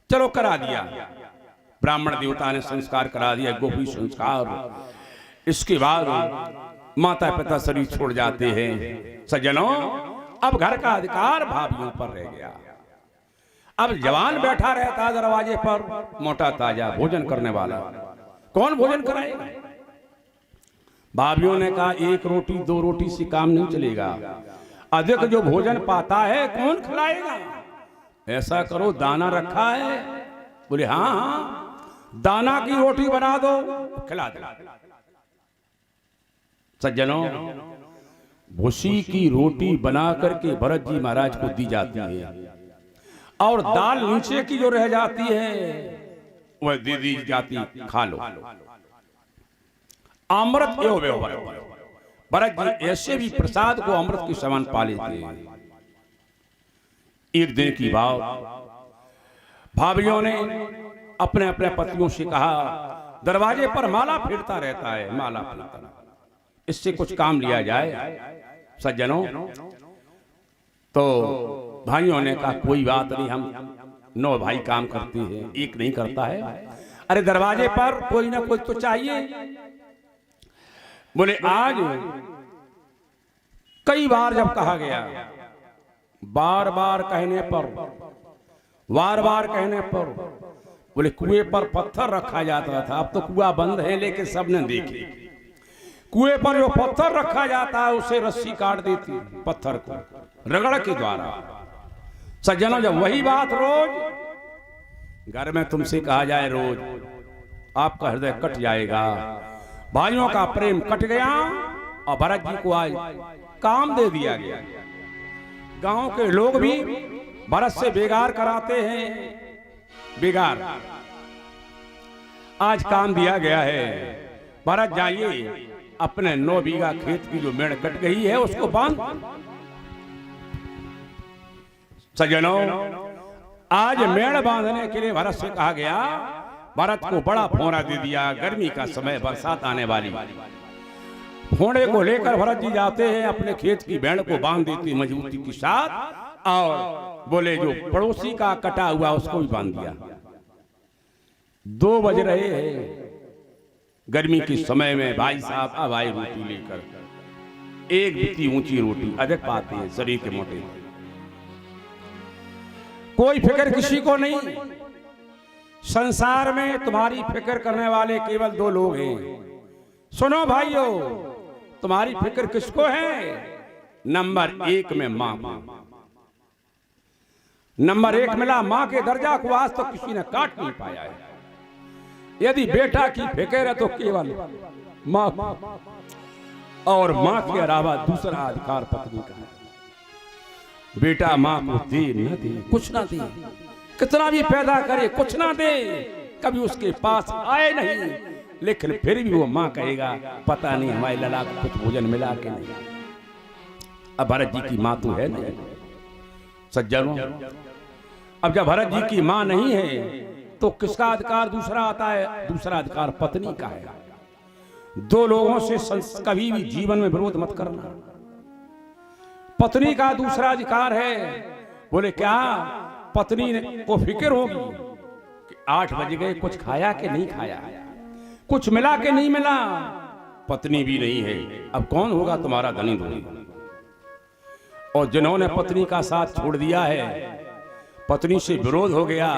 चलो करा दिया, ब्राह्मण देवता ने संस्कार करा दिया, गोपी संस्कार। इसके बाद माता पिता शरीर छोड़ जाते हैं। सज्जनों, अब घर का अधिकार भाभीियों पर रह गया। अब जवान बैठा रहता दरवाजे पर, मोटा ताजा भोजन करने वाला, कौन भोजन कराएगा? भाभीियों ने कहा 1 रोटी 2 रोटी से काम नहीं चलेगा, अधिक जो भोजन पाता है कौन खिलाएगा? ऐसा करो, दाना रखा है। बोले हाँ हाँ, दाना की रोटी बना दो, खिला दो। सज्जनों, भूसी की रोटी बना करके भरत जी महाराज को दी जाती है, और दाल नीचे की जो रह जाती है वह दे दी जाती, खा लो। अमृत एवं व्यवहार, भरत जी ऐसे भी प्रसाद को अमृत के समान पा लेते हैं। एक दिन की बात, भाभीियों ने अपने अपने पतियों से कहा, दरवाजे पर माला फेरता रहता है, माला फेरता, इससे कुछ काम लिया जाए। सज्जनों, तो भाइयों ने कहा कोई बात नहीं, हम 9 भाई काम करते हैं, एक नहीं करता है। अरे दरवाजे पर कोई ना कोई तो चाहिए। बोले आज कई बार जब कहा गया, बार बार कहने पर, बार बार कहने पर, बोले कुएं पर पत्थर रखा जाता था, अब तो कुआं बंद है, लेकिन सबने देखे कुएं पर जो पत्थर रखा जाता है उसे रस्सी काट देती, पत्थर को रगड़ के द्वारा। सज्जनों, जब वही बात रोज घर में तुमसे कहा जाए, रोज आपका हृदय कट जाएगा। भाइयों का प्रेम कट गया, और भरत जी को आज काम दे दिया गया। गांव के लोग भी भरत से बेगार कराते हैं, बेगार। आज काम दिया गया है, भरत जाइए अपने 9 बीघा खेत की जो मेड़ कट गई है उसको बांध। सज्जनों, आज मेड़ बांधने के लिए भरत से कहा गया, भरत को बड़ा फोड़ा दे दिया। गर्मी का समय, बरसात आने वाली, फोड़े को लेकर भरत जी जाते हैं, अपने खेत की मेड़ को बांध देती मजबूती के साथ, और बोले जो पड़ोसी का कटा हुआ उसको भी बांध दिया। 2 बज रहे हैं गर्मी के समय में, भाई साहब अब आए रोटी लेकर, एक बिती ऊंची रोटी, अधिक पाते हैं शरीर के मोटे, कोई फिक्र किसी को नहीं। संसार में तुम्हारी फिक्र करने वाले केवल 2 लोग हैं। सुनो भाइयों, तुम्हारी फिक्र किसको है? नंबर 1 में मां को, नंबर 1 मिला मां के दर्जा को आज तो किसी ने काट नहीं पाया है। यदि बेटा की फिक्र है तो केवल मां, और मां के अलावा दूसरा अधिकार पत्नी का है। बेटा मां को दे न दे, कुछ ना दे, कितना भी पैदा करे कुछ ना दे, कभी उसके पास आए नहीं, लेकिन फिर भी वो मां कहेगा पता नहीं हमारे लला को कुछ भोजन मिला के नहीं। अब भरत जी की मां तो है नहीं। सज्जनों, अब जब भरत जी की मां नहीं है तो किसका अधिकार दूसरा आता है? दूसरा अधिकार पत्नी का है। 2 लोगों से कभी भी जीवन में विरोध मत करना। पत्नी का दूसरा अधिकार है। बोले क्या? पत्नी को फिक्र होगी कि 8 बज गए, कुछ खाया कि नहीं खाया, कुछ मिला कि नहीं मिला। पत्नी भी नहीं है, अब कौन होगा तुम्हारा धनी धोनी? और जिन्होंने पत्नी का साथ छोड़ दिया है, पत्नी से विरोध हो गया,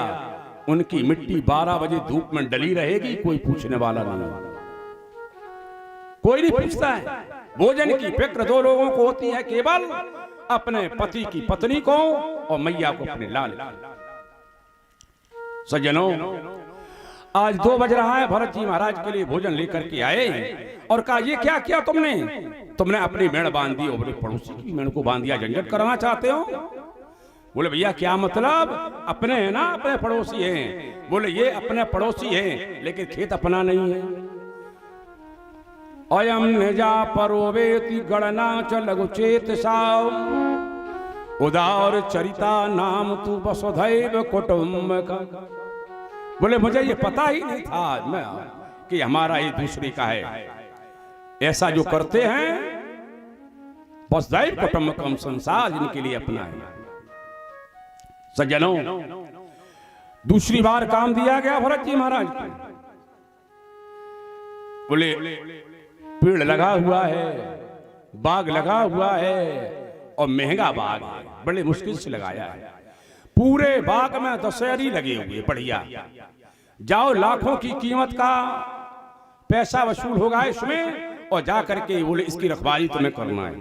उनकी मिट्टी 12 बजे धूप में डली रहेगी, कोई पूछने वाला नहीं, कोई नहीं पूछता है। भोजन की फिक्र 2 लोगों को होती है, केवल अपने पति की पत्नी को और मैया को अपने लाल। सज्जनों, आज 2 बज रहा है, भरत जी महाराज के लिए भोजन लेकर के आए और कहा ये क्या किया तुमने? तुमने अपनी मेड़ बांध दी और अपने पड़ोसी की मेड़ को बांध दिया, झंझट करना चाहते हो? बोले भैया क्या मतलब? अपने हैं ना, अपने पड़ोसी हैं। बोले ये अपने पड़ोसी हैं लेकिन खेत अपना नहीं है। अयम निजा परोवेति गणना च लघु चेत साव उदार चरिता नाम तू वसुधैव कुटुंबक। बोले मुझे ये पता ही नहीं था मैं कि हमारा ये दूसरे का है। ऐसा जो करते हैं वसुधैव कुटुंबकम, संसार जिनके लिए अपना है। सज्जनों, दूसरी बार काम दिया गया भरत जी महाराज को। बोले पेड़ लगा हुआ है, बाग लगा हुआ है और महंगा बाग है, बड़े मुश्किल से लगाया है। पूरे बाग में दशहरी लगे हुए बढ़िया, जाओ लाखों की कीमत का पैसा वसूल होगा इसमें, और जा करके बोले इसकी रखवाली तुम्हें करना है।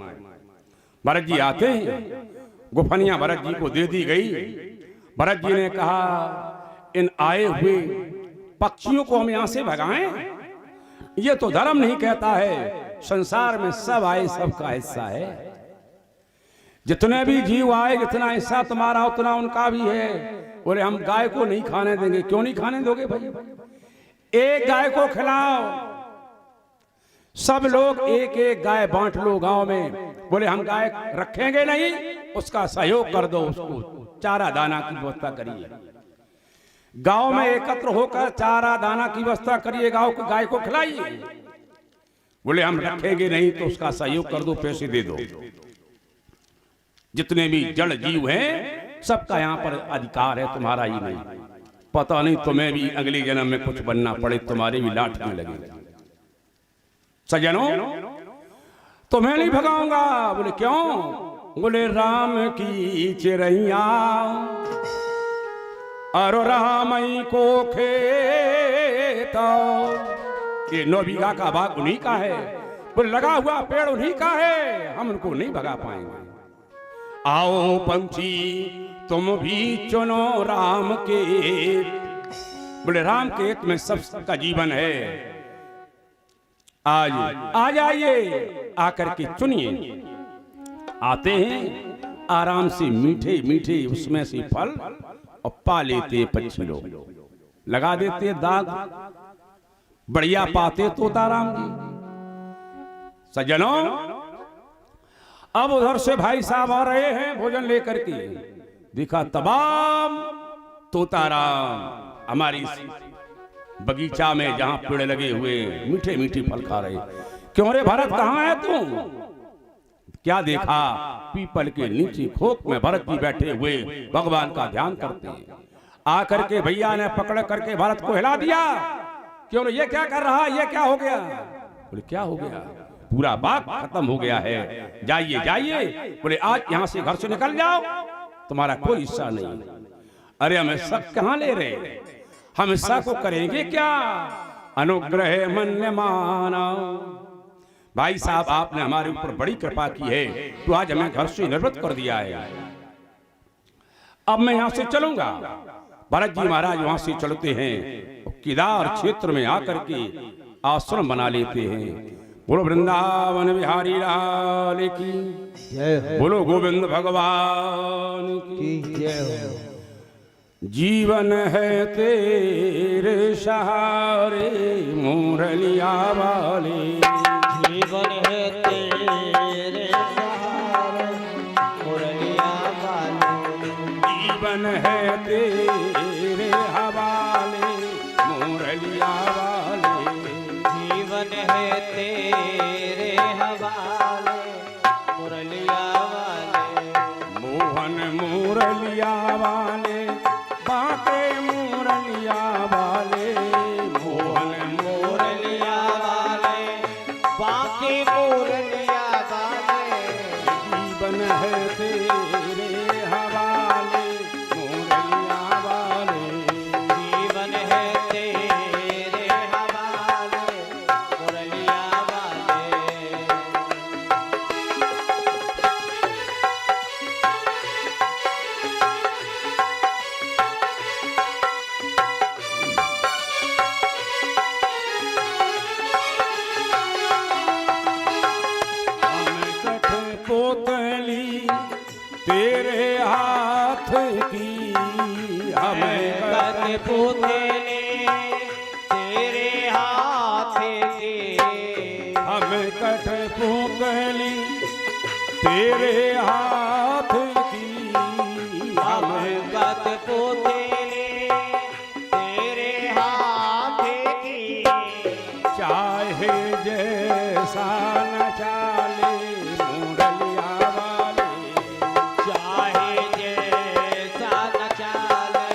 भरत जी आते हैं, गुफनिया भरत जी को दे दी गई। भरत जी ने कहा इन आए हुए पक्षियों को हम यहां से भगाएं, ये तो धर्म नहीं कहता है। संसार में सब आए सबका हिस्सा है, जितने भी जीव आए जितना हिस्सा तुम्हारा उतना उनका भी है। बोले हम गाय को नहीं खाने देंगे। क्यों नहीं खाने दोगे भाई? एक गाय को खिलाओ, सब लोग एक एक गाय बांट लो गांव में। बोले हम गाय रखेंगे नहीं, उसका सहयोग कर दो, उसको चारा दाना की व्यवस्था करिए। गांव में एकत्र होकर चारा दाना की व्यवस्था करिए, गांव को गाय को खिलाइए। बोले हम रखेंगे नहीं तो उसका सहयोग कर दो, पैसे दे दो। जितने भी जड़ जीव हैं सबका यहाँ पर अधिकार है, तुम्हारा ही नहीं। पता नहीं तुम्हें भी अगले जन्म में कुछ बनना पड़े, तुम्हारे भी लाठ में लगे। सजनों तुम्हें नहीं भगाऊंगा। बोले क्यों? बोले राम की चिरैया और रामई को खेत, ये 9 बीघा का बाग उन्हीं का है, बोले लगा हुआ पेड़ उन्हीं का है, हम उनको नहीं भगा पाएंगे। आओ पंछी तुम भी चुनो राम के, बोले राम के हित में सबका जीवन है। आज आ जाइए, आकर के चुनिए। आते हैं आराम से मीठे मीठे उसमें से फल और पा लेते पक्षी लोग, लगा देते दाग, बढ़िया पाते तोताराम जी। सज्जनों अब उधर से भाई साहब आ रहे हैं भोजन लेकर के, देखा तमाम तोताराम हमारी बगीचा में जहां पेड़ लगे हुए मीठे मीठे फल खा रहे। क्यों रे भरत कहां है तू? क्या देखा? पीपल के नीचे खोप में भरत जी बैठे हुए भगवान का ध्यान करते हैं। आकर के भैया ने पकड़ करके भरत को हिला दिया। क्यों ये क्या कर रहा? ये क्या हो गया? बोले क्या हो गया? पूरा बाग खत्म हो गया है, जाइए जाइए। बोले आज यहां से घर से निकल जाओ, तुम्हारा कोई हिस्सा नहीं। अरे हम सब कहां ले रहे, हम हिस्सा को करेंगे क्या? अनुग्रह मन्य माना। भाई साहब आपने हमारे ऊपर बड़ी कृपा की है, तो आज हमें घर से निवृत्त कर दिया है। अब मैं यहां से चलूंगा। भरत जी महाराज वहां से चलते हैं, केदार क्षेत्र में आकर के आश्रम बना लेते हैं। बोलो वृंदावन बिहारी लाल की जय हो, बोलो गोविंद भगवान की जय हो। जीवन है तेरे सहारे मुरलिया वाले, जीवन है तेरे सहारे मुरलिया वाले, जीवन है तेरे हवाले मुरलिया वाले, जीवन है तेरे हवाले मुरलिया वाले, मोहन मुरलिया वाले बाके मुरलिया वाले, मोहन मुरलिया वाले बाकी मुरलिया वाले, जीवन है तेरे हवाले मुरलिया वाले, जीवन है तेरे हवाले मुरलिया वाले। पोतली तेरे हाथ की, हमें कठपुतली तेरे हाथ की, हमें कठपुतली तेरे हाथ की, हमें कठपुतली तेरे हाथ की, चाहे जैसा न चाले मुरलिया वाले, चाहे जैसा न चाले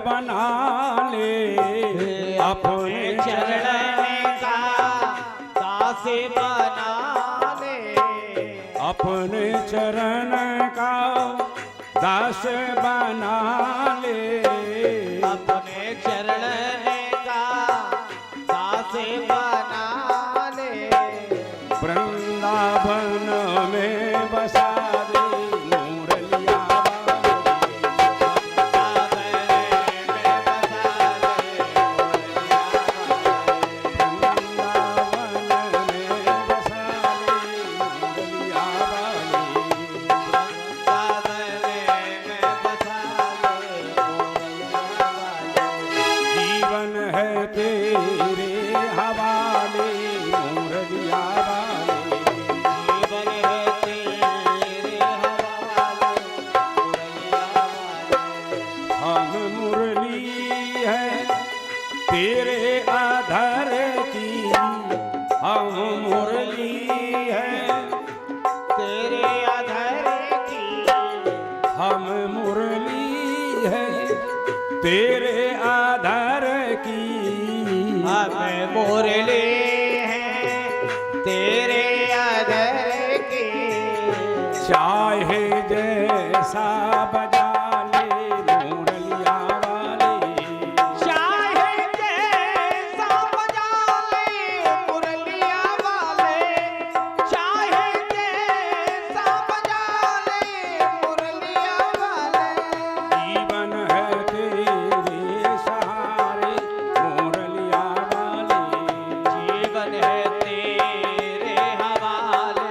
बना ले, अपने चरण का दास बना ले, अपने चरण का दास बना ले, अपने चरण का दास बना ले, वृंदावन में बसा दे मुरलिया जीवन है तेरे हवाले मुरलिया जीवन है तेरे हवाले हम मुरली है तेरे आधार की, हम मुरली है तेरे अधर की, हम मुरली है तेरे आधार की, हमें मुरली है तेरे अधर की, चाहे जैसा बजा ले मुरलिया वाले, चाहे जैसा बजा ले मुरलिया वाले, चाहे जैसा बजा ले मुरलिया वाले, जीवन है तेरे सहारे मुरलिया वाले, जीवन है तेरे हवाले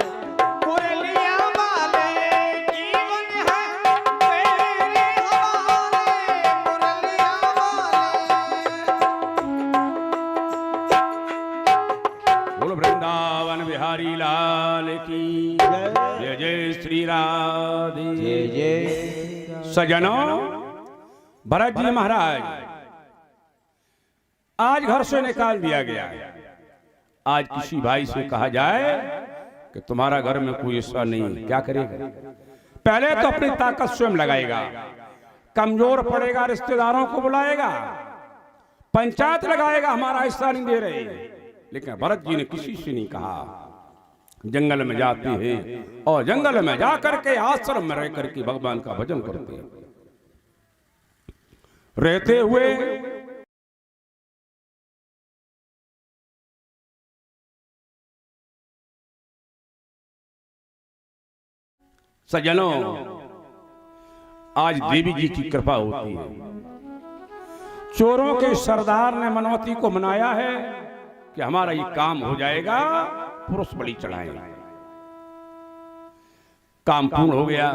मुरलिया वाले, जीवन है तेरे हवाले मुरलिया वाले। बोलो वृंदावन बिहारी लाल की जय जय श्री राधे। सजनों, भरत जी महाराज आज घर से निकाल दिया गया है। आज किसी भाई से कहा जाए कि तुम्हारा घर में कोई हिस्सा नहीं है, क्या करेगा? पहले तो अपनी ताकत स्वयं लगाएगा, कमजोर पड़ेगा रिश्तेदारों को बुलाएगा, पंचायत लगाएगा हमारा हिस्सा नहीं दे रहे। लेकिन भरत जी ने किसी से नहीं कहा। जंगल में जाते हैं और जंगल में जाकर के आश्रम में रह करके भगवान का भजन करते हैं। रहते हुए सज्जनों, आज देवी जी की कृपा होती है। चोरों के सरदार ने मनवती को मनाया है कि हमारा ये काम हो जाएगा, पुरुष बलि चढ़ाएंगे। काम पूर्ण हो गया।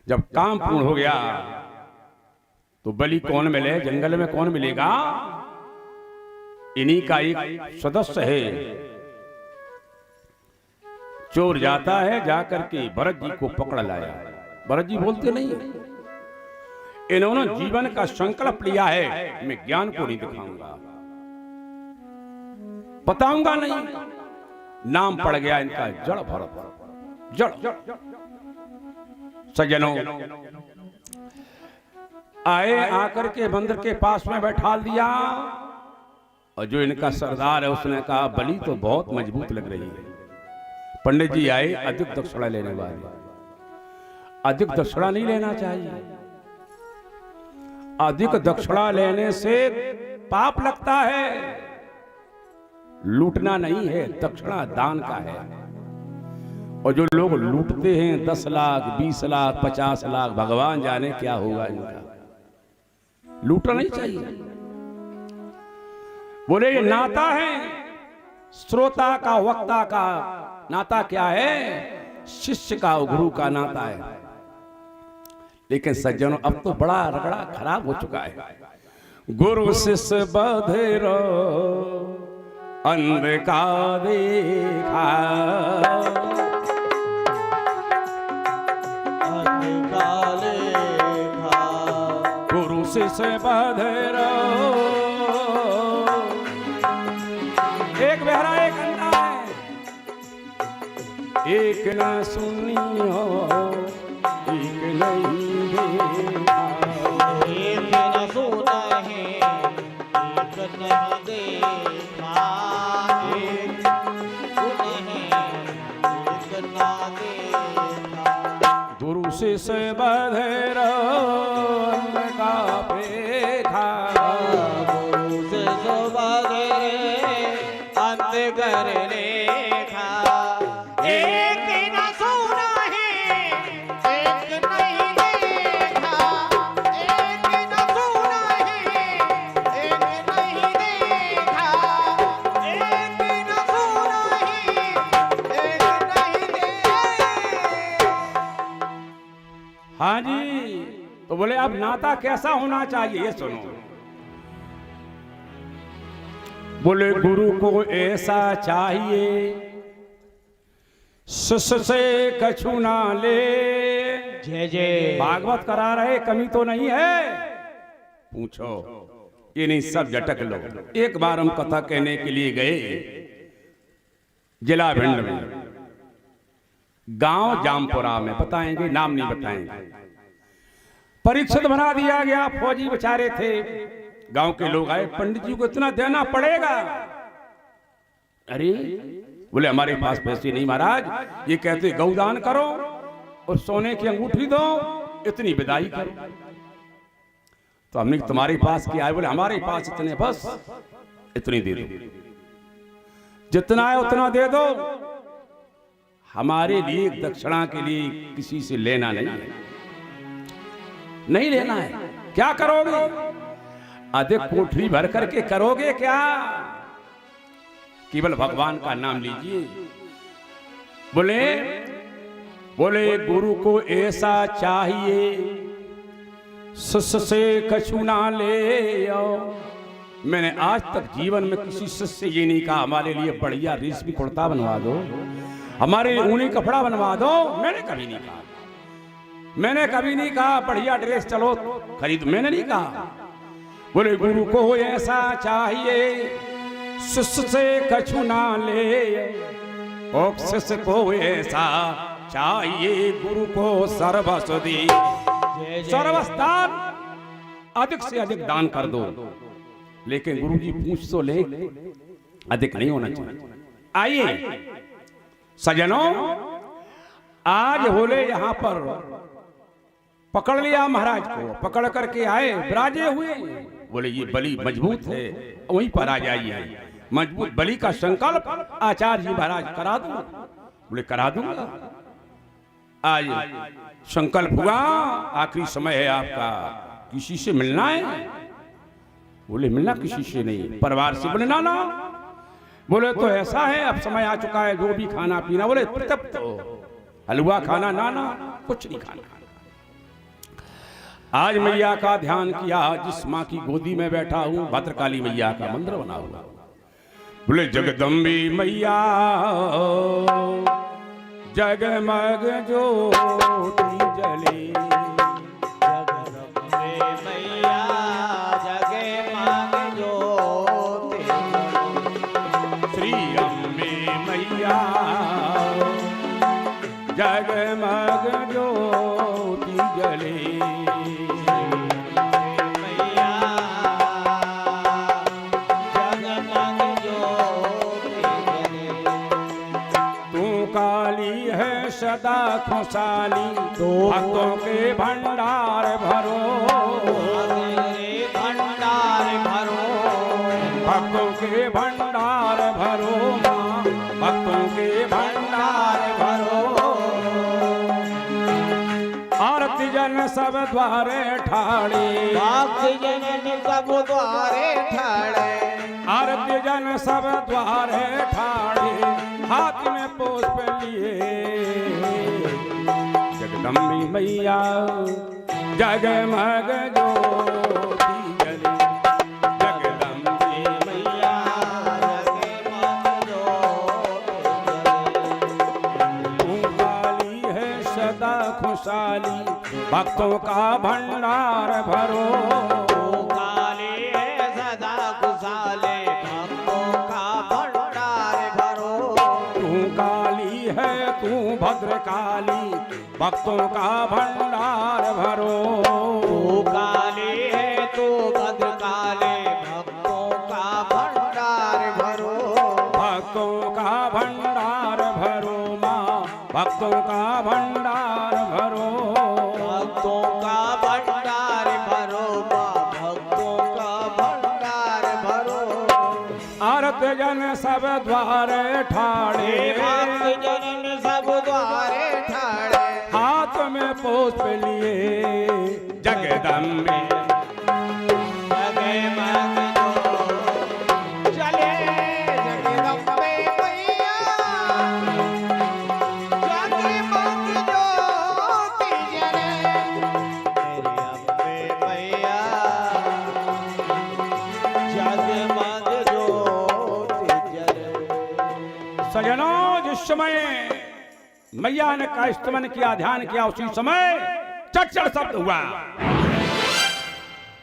जब काम पूर्ण हो गया तो बलि कौन मिले? जंगल में कौन मिलेगा? इन्हीं का एक सदस्य है। चोर जाता है, जाकर के भरत जी को पकड़ लाया। भरत जी बोलते नहीं, इन्होंने जीवन का संकल्प लिया है, मैं ज्ञान को नहीं दिखाऊंगा, बताऊंगा नहीं। नाम पड़ गया इनका जड़ भरत, जड़। सज्जनों, आए, आकर के मंदिर के पास में बैठा दिया और जो इनका सरदार है उसने कहा बलि तो बहुत मजबूत लग रही है। पंडित जी आए, अधिक दक्षिणा लेने वाले। अधिक दक्षिणा नहीं लेना चाहिए, अधिक दक्षिणा लेने से पाप लगता है। लूटना नहीं है, दक्षिणा दान का है। और जो लोग लूटते हैं 10 लाख 20 लाख 50 लाख, भगवान जाने क्या होगा इनका। लूटना नहीं चाहिए। बोले ये नाता है श्रोता का, वक्ता का नाता क्या है? शिष्य का और गुरु का नाता है। लेकिन सज्जनों, अब तो बड़ा रगड़ा खराब हो चुका है। गुरु शिष्य बधेरो अंध का देखा, गुरु शिष्य बधेरो। एक बहरा एक अंधा है, एक न सुनी हो, एक नहीं देखा। नहीं देखा, एक नहीं ना देखा। गुरु शिष्य बधेर का पेखा, गुरु से अंत कर रेखा। एक न सुना है, एक नहीं देखा, एक न सुना है, एक नहीं देखा, एक न सुना है, एक नहीं देखा। हाँ जी। तो बोले अब नाता कैसा होना चाहिए ये सुनो। बोले गुरु को ऐसा चाहिए शिष्य से कछु ना ले। जय जय। भागवत करा रहे, कमी तो नहीं है? पूछो, ये नहीं सब झटक लो। एक बार हम कथा कहने के लिए गए जिला भिंड में, गांव जामपुरा में, बताएंगे नाम नहीं बताएंगे। परीक्षित बना दिया गया, फौजी बेचारे थे, गांव के लोग आए, पंडित जी को इतना देना पड़ेगा। अरे बोले हमारे पास पैसे नहीं महाराज, ये कहते गौदान करो और सोने की अंगूठी दो, इतनी विदाई करो। तो हमने तुम्हारे पास क्या है? बोले हमारे पास इतने, बस इतनी दे दो, जितना है उतना दे दो, हमारे लिए दक्षिणा के लिए किसी से लेना नहीं है, नहीं लेना है। क्या करोगे? अधिक कोठरी भर करके करोगे क्या? केवल भगवान का नाम लीजिए। बोले बोले गुरु को ऐसा चाहिए शिष्य से कछु ना ले आओ। मैंने आज तक जीवन में किसी शिष्य से ये नहीं कहा हमारे लिए बढ़िया रेशमी कुर्ता बनवा दो, हमारे लिए ऊनी कपड़ा बनवा दो। मैंने कभी नहीं कहा, मैंने कभी नहीं कहा बढ़िया ड्रेस चलो खरीद, मैंने नहीं कहा। बोले गुरु को ऐसा चाहिए शिष्य से कछु ना ले, और शिष्य को ऐसा चाहिए गुरु को सर्वस्व दे। सर्वस्दान, अधिक से अधिक दान कर दो, लेकिन गुरु जी पूछ तो ले, अधिक नहीं होना चाहिए। आइए सजनों, आज होले यहाँ पर पकड़ लिया महाराज को, पकड़ करके आए, विराजे हुए। बोले ये बलि मजबूत है, वहीं पर आ जाइए। मजबूत बलि का संकल्प आचार्य जी महाराज करा दूंगा। बोले करा दूंगा। आज संकल्प हुआ, आखिरी समय है आपका, किसी से मिलना है? बोले मिलना किसी से नहीं, परिवार से। बोले ना ना। बोले तो ऐसा है, अब समय आ चुका है, जो भी खाना पीना। बोले तब तो हलवा खाना, ना ना कुछ नहीं खाना। आज मैया का ध्यान किया, जिस माँ की गोदी में बैठा हूं, भद्रकाली मैया का मंदिर बना हुआ। बोले जगदम्बी मैया जगमग ज्योति जले, जगदम्बे मैया जगमग ज्योति, श्री अम्बे मैया जगमग ज्योति जले। सदा खुशहाली भक्तों के भंडार भरो, भंडार भरो, भक्तों के भंडार भरो, माँ भक्तों के भंडार भरो। आरती जन सब द्वारे ठाड़े, भक्ति जन सब द्वारे ठाड़े, आरती जन सब द्वारे ठाड़े, हाथ में पुष्प लिए। जगदम्बी मैया जगमग ज्योति जले, जगदम्बी मैया जगमग ज्योति तू काली है सदा खुशहाली, भक्तों का भंडार भरो। तू काली है सदा खुशहाली, भक्तों का भंडार भरो। तू काली है तू भद्रकाली, भक्तों का भंडार भरो। तू काली है तू भद्रकाली, भक्तों का भक्त जन सब द्वारे ठाड़े, भक्त जन सब द्वारे ठाड़े, हाथ में पुष्प लिए जगदम्बे, जगमग जो चले जगदम्बे मैया, जगमग ज्योति जले मेरी अम्बे मैया, जगमग ज्योति जले। सजनों, जिस समय मैया ने का स्तमन किया, ध्यान किया, उसी समय चट-चट शब्द हुआ।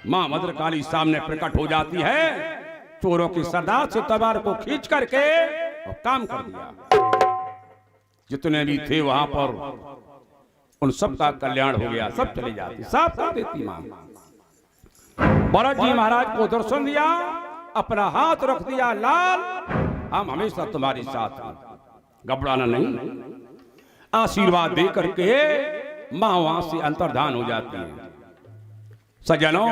मां भद्रकाली सामने प्रकट हो जाती है, चोरों की सरदार से तलवार को खींच करके और काम कर दिया। जितने भी थे वहां पर उन सब का कल्याण हो गया, सब चले जाते, साफ कर देती मां। भरत जी महाराज को दर्शन दिया, अपना हाथ रख दिया, लाल हम हमेशा तुम्हारे साथ हैं, घबराना नहीं। आशीर्वाद दे करके मां वहां से अंतर्धान हो जाती है। सज्जनों,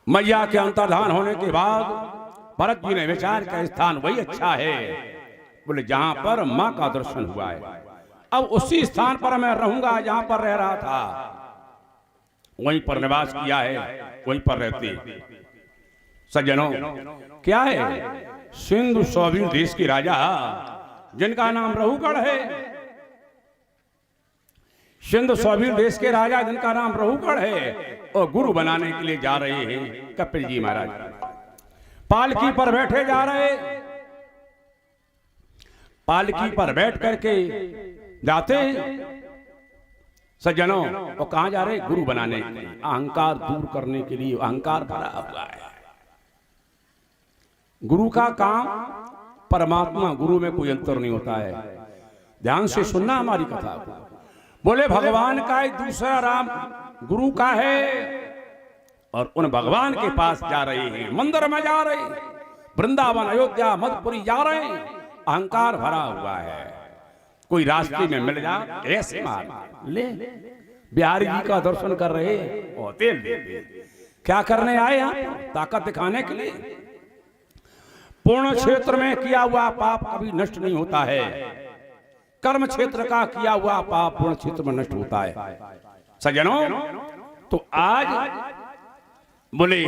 मैया के अंतर्धान होने के बाद भरत जी ने विचार का स्थान वही अच्छा है, बोले जहां पर मां का दर्शन हुआ है, अब उसी स्थान पर मैं रहूंगा जहां पर रह रहा था, वहीं पर निवास किया है, वहीं पर रहते। सज्जनों, क्या है, सिंधु सौवीर देश के राजा जिनका नाम रहुगढ़ है, सिंधु सौवीर देश के राजा जिनका नाम रहुगढ़ है, और गुरु बनाने के लिए जा रहे हैं कपिल जी महाराज। पालकी पर बैठे जा रहे, पालकी पर बैठ करके जाते सज्जनों, और कहां जा रहे, गुरु बनाने के लिए, अहंकार दूर करने के लिए। अहंकार भरा हुआ है। गुरु का काम परमात्मा, गुरु में कोई अंतर नहीं होता है। ध्यान से सुनना हमारी कथा को। बोले भगवान का एक दूसरा राम गुरु का है, और उन भगवान के पास जा रहे हैं, मंदिर में जा रहे हैं, वृंदावन अयोध्या मधुपुरी जा रहे हैं। अहंकार भरा हुआ है। कोई रास्ते में मिल जा, ऐसे मार ले, बिहारी जी का दर्शन कर रहे और तेल दे, क्या करने आए यहाँ, ताकत दिखाने के लिए। पूर्ण क्षेत्र में किया हुआ पाप कभी नष्ट नहीं होता है, कर्म क्षेत्र का किया हुआ पाप पूर्ण क्षेत्र में नष्ट होता है। सज्जनों, तो आज बोले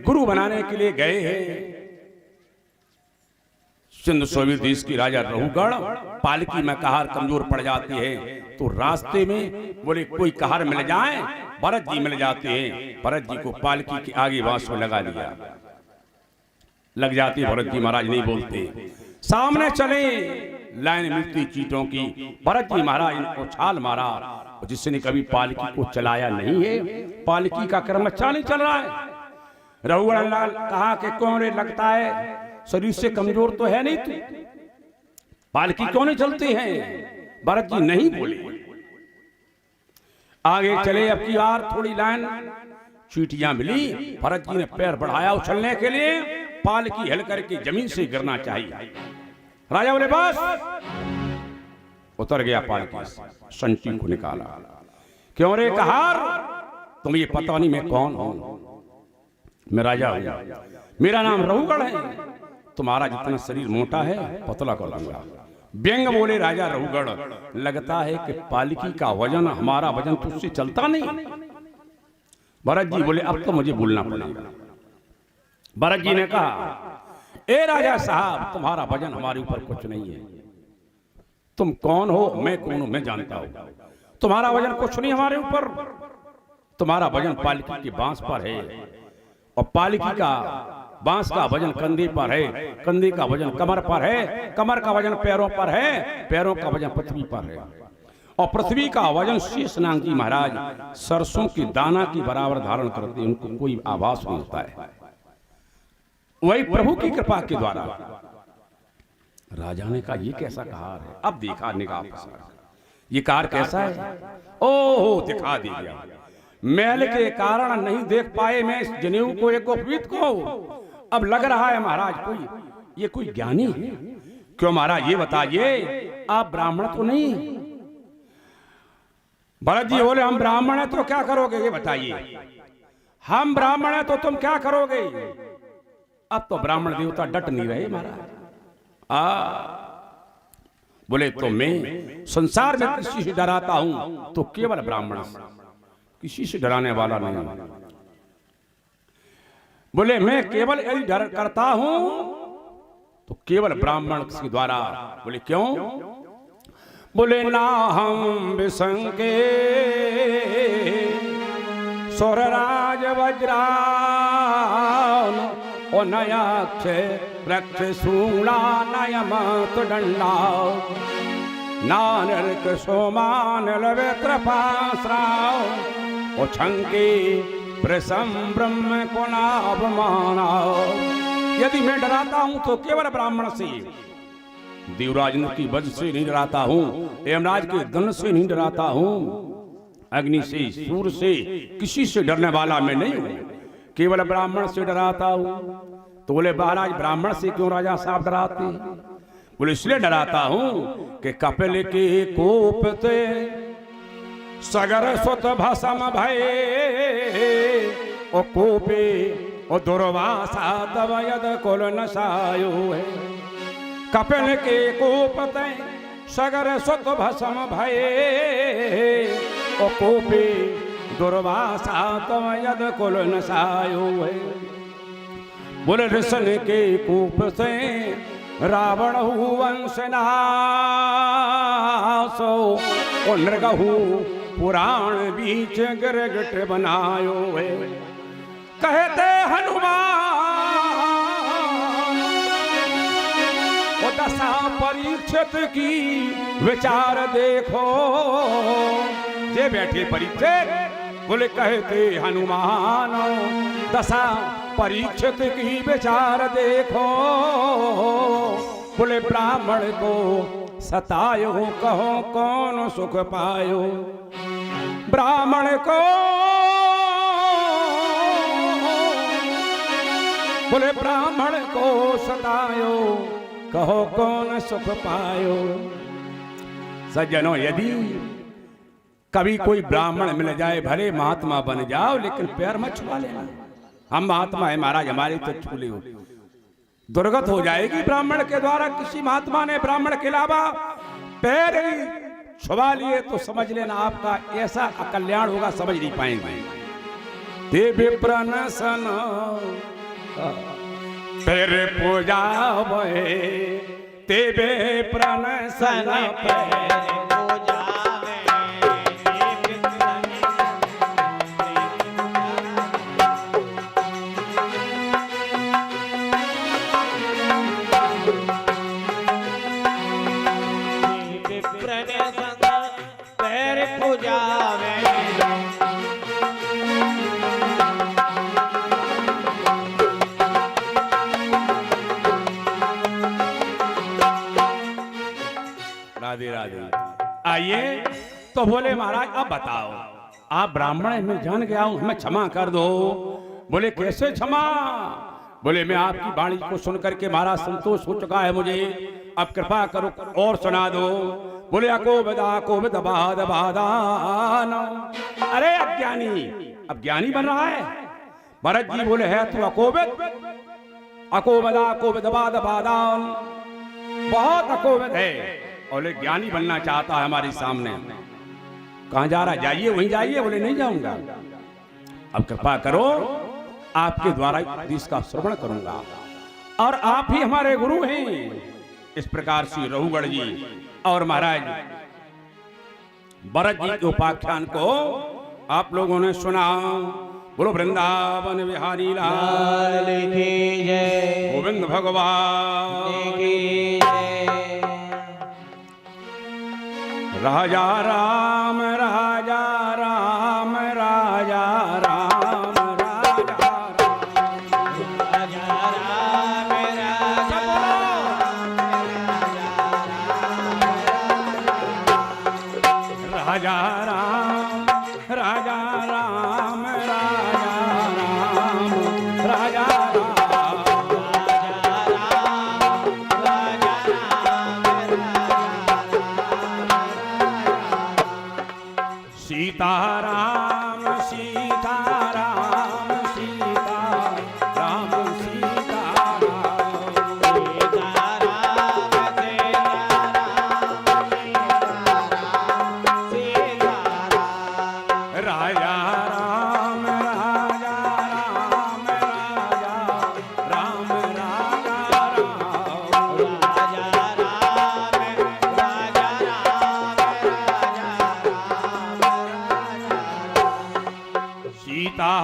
गुरु बनाने के लिए गए हैं सिंधु सौवीर देश की राजा रहुगढ़। पालकी में कहार कमजोर पड़ जाती है, तो रास्ते में बोले कोई कहार मिल जाए, भरत जी मिल जाते हैं। भरत जी को पालकी के आगे बांस में लगा दिया, लग जाती। भरत जी महाराज नहीं बोलते, सामने चले, लाइन मिलती चीटों की। भरत जी महाराज इनको छाल मारा, जिसने कभी पालकी को चलाया नहीं है, पालकी का क्रम अच्छा नहीं चल रहा है। रहुगढ़ लाल कहा कि कौन रे, लगता है शरीर से कमजोर तो है नहीं तू, पालकी क्यों नहीं चलती है। भरत जी नहीं बोले, आगे चले। अब की बार थोड़ी लाइन, चीटियां मिली, भरत जी ने पैर बढ़ाया उछलने के लिए, पालकी हिल करके जमीन से गिरना चाहिए। राजा बोले बस, उतर गया पालकी, संची को निकाला। क्यों रे कहार, तुम ये पता नहीं मैं कौन हूं, मैं राजा हूं, मेरा नाम रहुगढ़ है। तुम्हारा जितना शरीर मोटा है, पतला कर लूंगा। व्यंग बोले राजा रहुगढ़, लगता है कि पालकी का वजन हमारा वजन तुझसे चलता नहीं। भरत जी बोले अब तो मुझे बोलना पड़ेगा। भरत जी ने कहा, ए राजा साहब, तुम्हारा वजन हमारे ऊपर कुछ नहीं है। तुम कौन हो, मैं कौन हूं, मैं जानता हूं। तुम्हारा वजन कुछ नहीं हमारे ऊपर, तुम्हारा वजन पालकी के बांस पर है, और पालकी का बांस का वजन कंधे पर है, कंधे का वजन कमर पर है, कमर का वजन पैरों पर है, पैरों का वजन पृथ्वी पर है, और पृथ्वी का वजन शेषनाग जी महाराज सरसों की दाना की बराबर धारण करते हैं, उनको कोई आभास नहीं होता है। वही प्रभु की कृपा के द्वारा। राजा ने कहा, ये कैसा कहार है। अब देखा निगाह, ये कार कैसा है। ओहो, दिखा दिया। मैल के कारण नहीं देख पाए मैं इस जनेऊ को, एक गोपीत को। अब लग रहा है महाराज ये कोई ज्ञानी है। क्यों महाराज, ये बताइए, आप ब्राह्मण तो नहीं। भरत जी बोले, हम ब्राह्मण है तो क्या करोगे, ये बताइए। हम ब्राह्मण है तो तुम क्या करोगे। अब तो ब्राह्मण देवता डट नहीं रहे महाराज। बोले तो मैं संसार में किसी से डराता हूं तो केवल ब्राह्मण से, किसी से डराने वाला नहीं। बोले मैं केवल यदि डर करता हूं तो केवल ब्राह्मण के द्वारा। बोले क्यों? बोले ना हम विसंके स्वरराज वज्रान ओ नयाक्ष वृक्ष सूला नयमत दंडा नानर्क सोमान लवेत्र पासराव ओ छंके प्रसम ब्रह्म को नापमाना। यदि मैं डराता हूं तो केवल ब्राह्मण से, देवराज की वज से नहीं डराता हूं, यमराज के दंड से नहीं डराता हूं, अग्नि से सूर्य से किसी से डरने वाला मैं नहीं हूं, केवल ब्राह्मण से डराता हूं। तो बोले महाराज ब्राह्मण से क्यों राजा साहब डराते? बोले इसलिए डराता हूं कि कपिल के कोप ते सगर सुत भसम भये ओ कोपे ओ दुर्वासा तव यद कुल नसायो है। कपिल के कोप ते सगर सुत भसम भये ओ कोपे दुर्वासा तव यद कुल नसायो है। बोले ऋषन के कोप से रावण वंश नासो ओ नृगहु पुराण बीच गिरगिट बनायो है। कहते हनुमान वो दशा परीक्षित की विचार देखो। जे बैठे परीक्षित बोले कहते हनुमान दशा परीक्षित की विचार देखो। बोले ब्राह्मण को सतायो कहो कौन सुख पायो। ब्राह्मण को बोले ब्राह्मण को सतायो कहो कौन सुख पायो। सज्जनों यदि कभी कोई ब्राह्मण मिल जाए भले महात्मा बन जाओ लेकिन पैर मत छुआ लेना। हम महात्मा है महाराज हमारे तो छूले हो, दुर्गत हो जाएगी ब्राह्मण के द्वारा। किसी महात्मा ने ब्राह्मण के अलावा पैर ही छुआ लिए तो समझ लेना आपका ऐसा अकल्याण होगा, समझ नहीं पाएंगे। देवी प्रनसन पैर पूजा तेबे प्रनसन पैर आइए। तो बोले महाराज अब बताओ आप ब्राह्मण मैं जान गया हूं, हमें क्षमा कर दो। बोले कैसे क्षमा? बोले मैं आपकी वाणी को सुनकर के महाराज संतोष हो चुका है मुझे, अब कृपा करो और सुना दो। बोले अकोविद बाद बादान। अरे अज्ञानी अब ज्ञानी बन रहा है। भरत जी बोले है तू अकोविद बाद बादान, बहुत अकोविद है और ज्ञानी बनना चाहता है हमारे सामने। कहां जा रहा? जाइए वहीं जाइए। बोले नहीं जाऊंगा, अब कृपा करो आपके द्वारा उपदेश का श्रवण करूंगा और आप ही हमारे गुरु हैं। इस प्रकार से रघुगढ़ जी और महाराज भरत जी के उपाख्यान को आप लोगों ने सुना। बोलो वृंदावन बिहारी लाल की जय, गोविंद भगवान की जय। राजा राम राजा राम राजा राम राजा राम राजा राम राजा राम राजा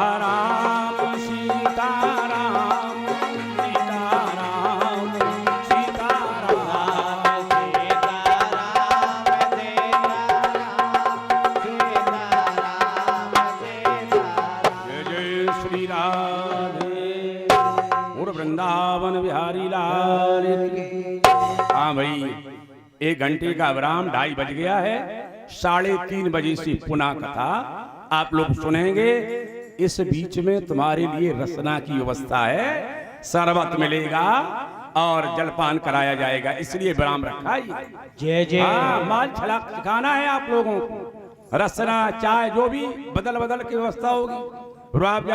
सीताराम सीताराम सीताराम सीताराम जय जय श्री राधे और वृंदावन बिहारी लाल की। हाँ भाई, 1 घंटे का विराम, 2:30 बज गया है। 3:30 बजे से पुनः कथा आप लोग सुनेंगे। इस बीच में तुम्हारे लिए रसना की व्यवस्था है, शरबत मिलेगा और जलपान कराया जाएगा, इसलिए विराम रखा है। जय जय। हाँ, माल छलाक सिखाना है आप लोगों को। रसना चाय जो भी बदल बदल की व्यवस्था होगी। रुआब